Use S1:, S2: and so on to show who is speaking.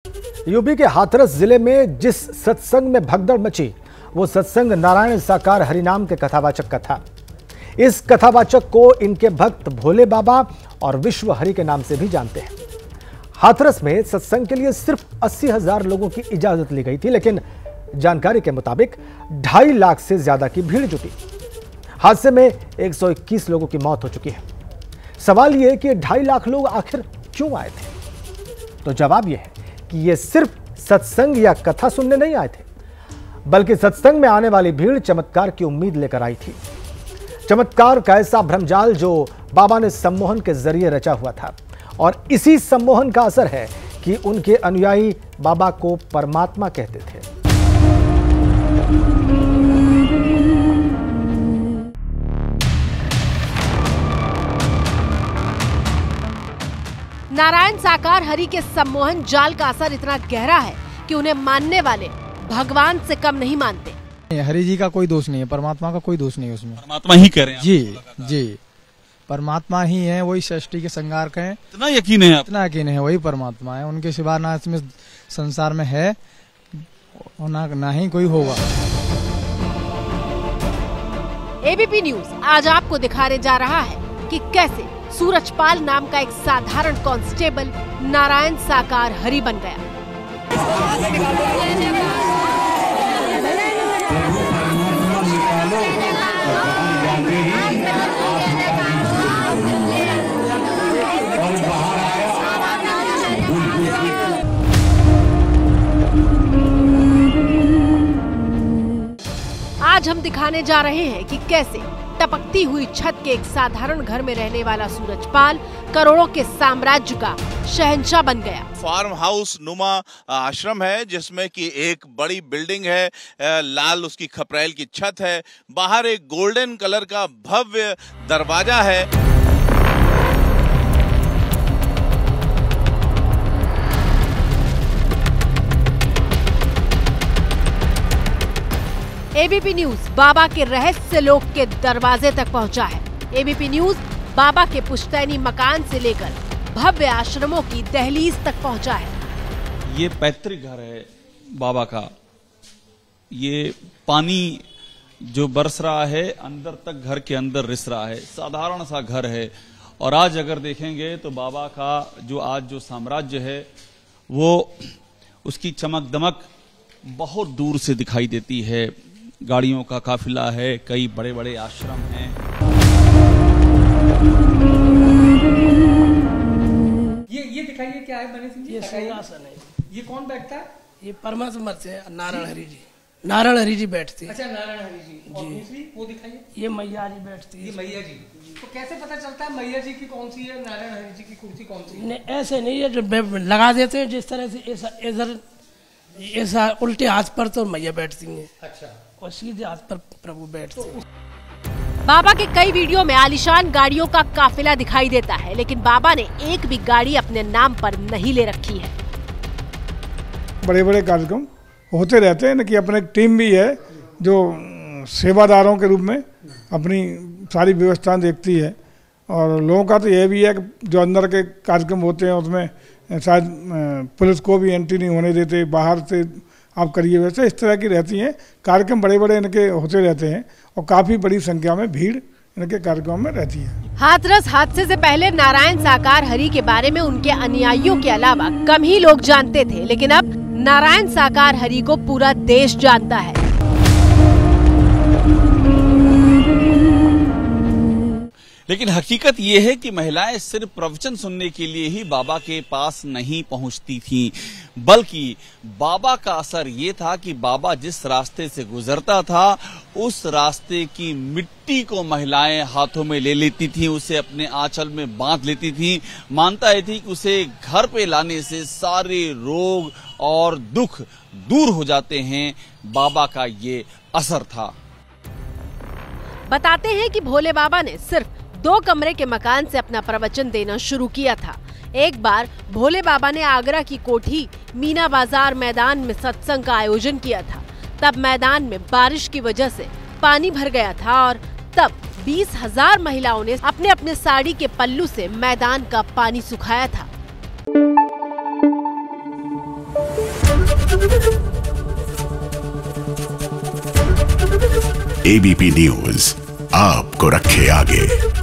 S1: UP के हाथरस जिले में जिस सत्संग में भगदड़ मची, वो सत्संग नारायण साकार हरिनाम के कथावाचक का था। इस कथावाचक को इनके भक्त भोले बाबा और विश्व हरि के नाम से भी जानते हैं। हाथरस में सत्संग के लिए सिर्फ 80,000 लोगों की इजाजत ली गई थी, लेकिन जानकारी के मुताबिक 2.5 लाख से ज्यादा की भीड़ जुटी। हादसे में 121 लोगों की मौत हो चुकी है। सवाल यह है कि 2.5 लाख लोग आखिर क्यों आए थे? तो जवाब यह है कि ये सिर्फ सत्संग या कथा सुनने नहीं आए थे, बल्कि सत्संग में आने वाली भीड़ चमत्कार की उम्मीद लेकर आई थी। चमत्कार का ऐसा भ्रमजाल जो बाबा ने सम्मोहन के जरिए रचा हुआ था, और इसी सम्मोहन का असर है कि उनके अनुयायी बाबा को परमात्मा कहते थे।
S2: नारायण साकार हरि के सम्मोहन जाल का असर इतना गहरा है कि उन्हें मानने वाले भगवान से कम नहीं मानते।
S3: हरि जी का कोई दोष नहीं है, परमात्मा का कोई दोष नहीं है उसमें।
S4: परमात्मा ही कह रहे हैं
S3: जी, परमात्मा ही है, वही सृष्टि के संगारक हैं।
S4: इतना यकीन है?
S3: इतना यकीन है, वही परमात्मा है। उनके सिवा ना इसमें संसार में है और ना ही कोई होगा।
S2: एबीपी न्यूज आज आपको दिखाने जा रहा है कि कैसे सूरजपाल नाम का एक साधारण कांस्टेबल नारायण साकार हरि बन गया। आज हम दिखाने जा रहे हैं कि कैसे टपकती हुई छत के एक साधारण घर में रहने वाला सूरजपाल करोड़ों के साम्राज्य का शहंशाह बन गया।
S5: फार्म हाउस नुमा आश्रम है, जिसमें कि एक बड़ी बिल्डिंग है, लाल उसकी खपरेल की छत है, बाहर एक गोल्डन कलर का भव्य दरवाजा है।
S2: एबीपी न्यूज बाबा के रहस्य लोक के दरवाजे तक पहुंचा है। एबीपी न्यूज बाबा के पुश्तैनी मकान से लेकर भव्य आश्रमों की दहलीज तक पहुंचा है।
S4: ये पैतृक घर है बाबा का। ये पानी जो बरस रहा है अंदर तक घर के अंदर रिस रहा है। साधारण सा घर है, और आज अगर देखेंगे तो बाबा का जो साम्राज्य है वो उसकी चमक दमक बहुत दूर से दिखाई देती है। गाड़ियों का काफिला है, कई बड़े बड़े आश्रम हैं।
S6: ये दिखाइए क्या है बने सिंह जी?
S7: ये सिंहासन है।
S6: ये कौन बैठता है?
S7: ये परमात्मा से नारायण हरि जी बैठते हैं।
S6: अच्छा, नारायण हरि जी। और दूसरी वो दिखाइए।
S7: ये मैया जी बैठती है।
S6: ये मैया जी। तो कैसे पता चलता है मैया जी की कौन सी है, नारायण हरि जी की कुर्सी कौन सी है?
S7: नहीं, ऐसे नहीं है, जो लगा देते हैं जिस तरह से ऐसा उल्टे हाथ पर तो मैया बैठती हैं।
S6: अच्छा।
S7: और सीधे हाथ पर प्रभु बैठते हैं।
S2: बाबा के कई वीडियो में आलीशान गाड़ियों का काफिला दिखाई देता है, लेकिन बाबा ने एक भी गाड़ी अपने नाम पर नहीं ले रखी है।
S8: बड़े बड़े कार्यक्रम होते रहते हैं ना, कि अपने टीम भी है जो सेवादारों के रूप में अपनी सारी व्यवस्था देखती है। और लोगों का तो यह भी है कि जो अंदर के कार्यक्रम होते हैं उसमें शायद पुलिस को भी एंट्री नहीं होने देते, बाहर से आप करिए। वैसे इस तरह की रहती हैं कार्यक्रम, बड़े बड़े इनके होते रहते हैं, और काफ़ी बड़ी संख्या में भीड़ इनके कार्यक्रमों में रहती है।
S2: हाथरस हादसे से पहले नारायण साकार हरि के बारे में उनके अनुयायियों के अलावा कम ही लोग जानते थे, लेकिन अब नारायण साकार हरि को पूरा देश जानता है।
S4: लेकिन हकीकत ये है कि महिलाएं सिर्फ प्रवचन सुनने के लिए ही बाबा के पास नहीं पहुंचती थीं, बल्कि बाबा का असर ये था कि बाबा जिस रास्ते से गुजरता था उस रास्ते की मिट्टी को महिलाएं हाथों में ले लेती थीं, उसे अपने आंचल में बांध लेती थीं। मानता है थी कि उसे घर पे लाने से सारे रोग और दुख दूर हो जाते हैं। बाबा का ये असर था।
S2: बताते हैं कि भोले बाबा ने सिर्फ 2 कमरे के मकान से अपना प्रवचन देना शुरू किया था। एक बार भोले बाबा ने आगरा की कोठी मीना बाजार मैदान में सत्संग का आयोजन किया था। तब मैदान में बारिश की वजह से पानी भर गया था, और तब 20,000 महिलाओं ने अपने अपने साड़ी के पल्लू से मैदान का पानी सुखाया था।
S9: एबीपी न्यूज आपको रखे आगे।